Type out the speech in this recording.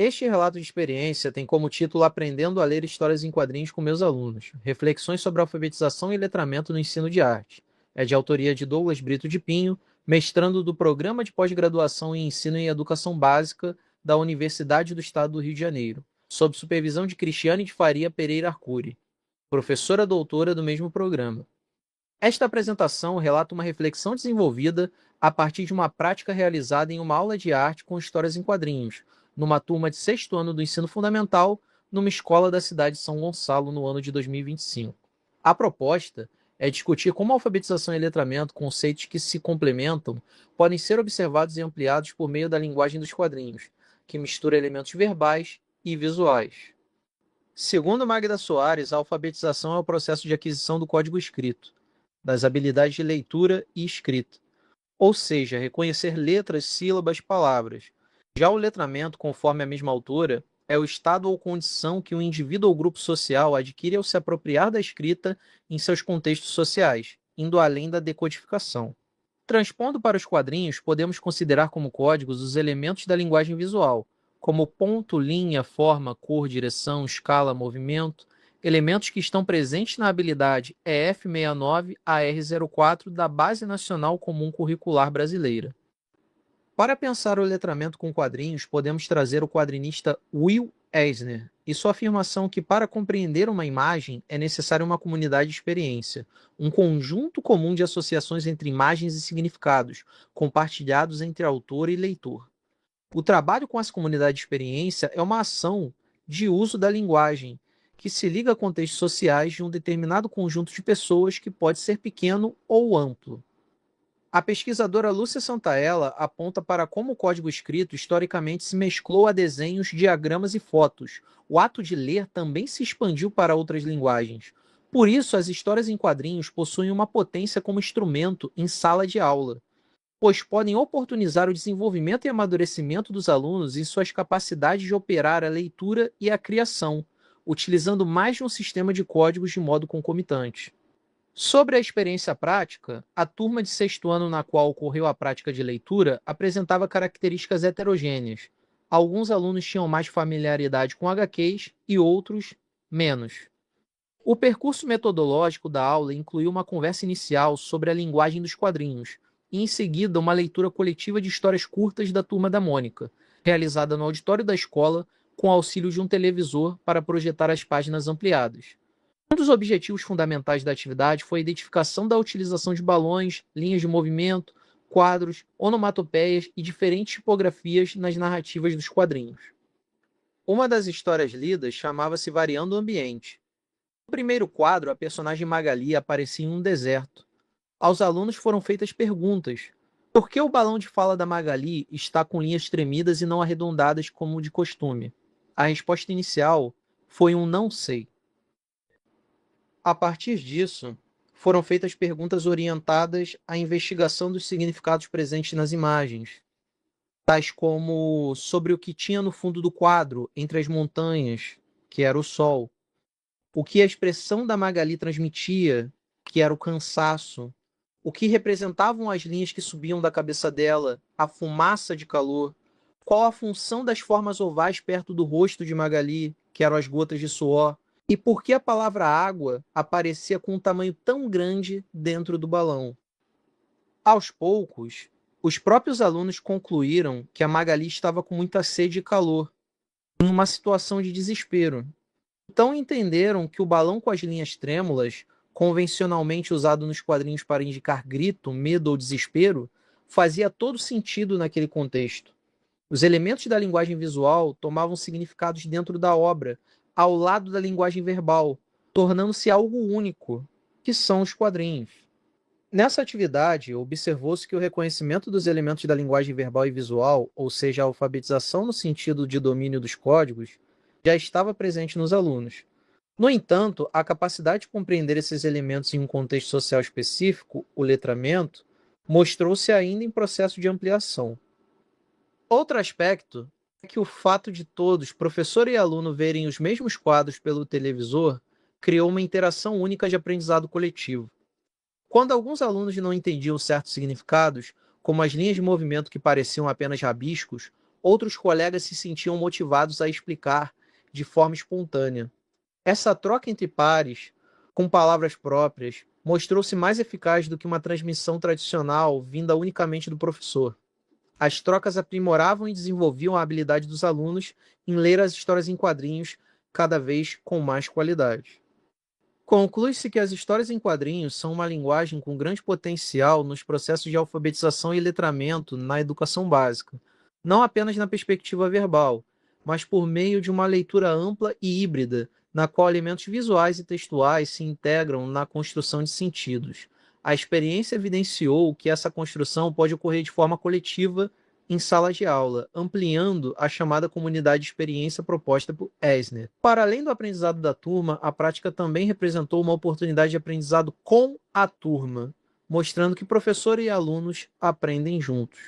Este relato de experiência tem como título Aprendendo a Ler Histórias em Quadrinhos com Meus Alunos, Reflexões sobre Alfabetização e Letramento no Ensino de Arte. É de autoria de Douglas Brito de Pinho, mestrando do Programa de Pós-Graduação em Ensino em Educação Básica da Universidade do Estado do Rio de Janeiro, sob supervisão de Cristiane de Faria Pereira Arcuri, professora doutora do mesmo programa. Esta apresentação relata uma reflexão desenvolvida a partir de uma prática realizada em uma aula de arte com histórias em quadrinhos, numa turma de sexto ano do ensino fundamental, numa escola da cidade de São Gonçalo, no ano de 2025. A proposta é discutir como a alfabetização e letramento, conceitos que se complementam, podem ser observados e ampliados por meio da linguagem dos quadrinhos, que mistura elementos verbais e visuais. Segundo Magda Soares, a alfabetização é o processo de aquisição do código escrito, das habilidades de leitura e escrita, ou seja, reconhecer letras, sílabas, palavras. Já o letramento, conforme a mesma autora, é o estado ou condição que o indivíduo ou grupo social adquire ao se apropriar da escrita em seus contextos sociais, indo além da decodificação. Transpondo para os quadrinhos, podemos considerar como códigos os elementos da linguagem visual, como ponto, linha, forma, cor, direção, escala, movimento, elementos que estão presentes na habilidade EF69-AR04 da Base Nacional Comum Curricular Brasileira. Para pensar o letramento com quadrinhos, podemos trazer o quadrinista Will Eisner e sua afirmação que para compreender uma imagem é necessária uma comunidade de experiência, um conjunto comum de associações entre imagens e significados, compartilhados entre autor e leitor. O trabalho com essa comunidade de experiência é uma ação de uso da linguagem, que se liga a contextos sociais de um determinado conjunto de pessoas que pode ser pequeno ou amplo. A pesquisadora Lúcia Santaella aponta para como o código escrito historicamente se mesclou a desenhos, diagramas e fotos. O ato de ler também se expandiu para outras linguagens. Por isso, as histórias em quadrinhos possuem uma potência como instrumento em sala de aula, pois podem oportunizar o desenvolvimento e amadurecimento dos alunos em suas capacidades de operar a leitura e a criação, utilizando mais de um sistema de códigos de modo concomitante. Sobre a experiência prática, a turma de sexto ano na qual ocorreu a prática de leitura apresentava características heterogêneas. Alguns alunos tinham mais familiaridade com HQs e outros menos. O percurso metodológico da aula incluiu uma conversa inicial sobre a linguagem dos quadrinhos, e em seguida uma leitura coletiva de histórias curtas da Turma da Mônica, realizada no auditório da escola com auxílio de um televisor para projetar as páginas ampliadas. Um dos objetivos fundamentais da atividade foi a identificação da utilização de balões, linhas de movimento, quadros, onomatopeias e diferentes tipografias nas narrativas dos quadrinhos. Uma das histórias lidas chamava-se Variando o Ambiente. No primeiro quadro, a personagem Magali aparecia em um deserto. Aos alunos foram feitas perguntas. Por que o balão de fala da Magali está com linhas tremidas e não arredondadas como de costume? A resposta inicial foi um não sei. A partir disso, foram feitas perguntas orientadas à investigação dos significados presentes nas imagens, tais como sobre o que tinha no fundo do quadro, entre as montanhas, que era o sol, o que a expressão da Magali transmitia, que era o cansaço, o que representavam as linhas que subiam da cabeça dela, a fumaça de calor, qual a função das formas ovais perto do rosto de Magali, que eram as gotas de suor, e por que a palavra água aparecia com um tamanho tão grande dentro do balão. Aos poucos, os próprios alunos concluíram que a Magali estava com muita sede e calor, em uma situação de desespero. Então entenderam que o balão com as linhas trêmulas, convencionalmente usado nos quadrinhos para indicar grito, medo ou desespero, fazia todo sentido naquele contexto. Os elementos da linguagem visual tomavam significados dentro da obra, ao lado da linguagem verbal, tornando-se algo único, que são os quadrinhos. Nessa atividade, observou-se que o reconhecimento dos elementos da linguagem verbal e visual, ou seja, a alfabetização no sentido de domínio dos códigos, já estava presente nos alunos. No entanto, a capacidade de compreender esses elementos em um contexto social específico, o letramento, mostrou-se ainda em processo de ampliação. Outro aspecto é que o fato de todos, professor e aluno, verem os mesmos quadros pelo televisor criou uma interação única de aprendizado coletivo. Quando alguns alunos não entendiam certos significados, como as linhas de movimento que pareciam apenas rabiscos, outros colegas se sentiam motivados a explicar de forma espontânea. Essa troca entre pares, com palavras próprias, mostrou-se mais eficaz do que uma transmissão tradicional vinda unicamente do professor. As trocas aprimoravam e desenvolviam a habilidade dos alunos em ler as histórias em quadrinhos cada vez com mais qualidade. Conclui-se que as histórias em quadrinhos são uma linguagem com grande potencial nos processos de alfabetização e letramento na educação básica, não apenas na perspectiva verbal, mas por meio de uma leitura ampla e híbrida, na qual elementos visuais e textuais se integram na construção de sentidos. A experiência evidenciou que essa construção pode ocorrer de forma coletiva em sala de aula, ampliando a chamada comunidade de experiência proposta por Eisner. Para além do aprendizado da turma, a prática também representou uma oportunidade de aprendizado com a turma, mostrando que professor e alunos aprendem juntos.